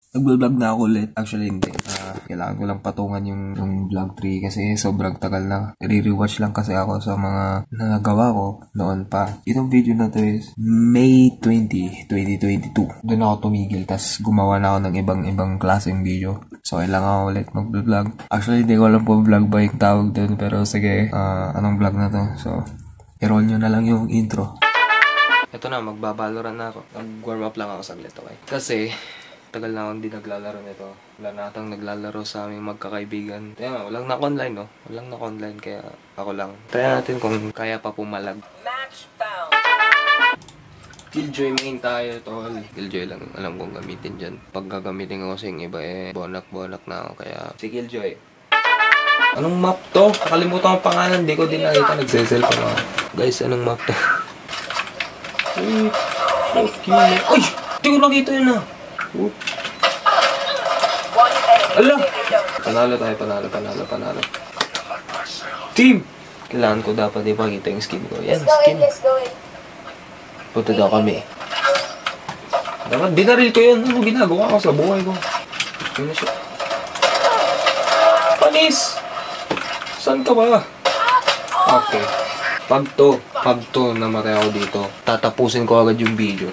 Nag-vlog na ako ulit. Actually, hindi. Kailangan ko lang patungan yung vlog 3 kasi sobrang tagal na. Re-rewatch lang kasi ako sa mga nagawa ko noon pa. Itong video na to is May 20, 2022. Doon ako tumigil, tas gumawa na ako ng ibang klaseng video. So, kailangan ako ulit mag-vlog. Actually, hindi ko alam po vlog ba yung tawag doon. Pero sige, anong vlog na to? So, i-roll nyo na lang yung intro. Ito na, magbabaloran na ako. Nag-warm up lang ako saglit, okay? Kasi, tagal na akong hindi naglalaro nito. Wala na atang naglalaro sa aming magkakaibigan. Kaya walang naka-online, no? Walang naka-online, kaya ako lang. Try natin kung kaya pa pumalag. Match found! Killjoy main tayo, tol. Killjoy lang alam kong gamitin dyan. Pag gagamitin ko kasi yung iba bonak-bonak na ako. Kaya si Killjoy. Anong map to? Nakalimutan ko pangalan. Hindi ko din nakita. Nagsesel pa ako. Guys, anong map to? Okay. Uy! Hindi ko nakita yun ah. Ala! Panalo tayo, panalo. Team! Kailangan ko dapat ipakita yung skin ko. Yan, skin. Let's go in. Punta daw kami. Dapat binaril ko yun. Ano ginagawa ko sa buhay ko? Yun na siya. Panis! Saan ka ba? Okay. Pag to namatay ako dito, tatapusin ko agad yung video.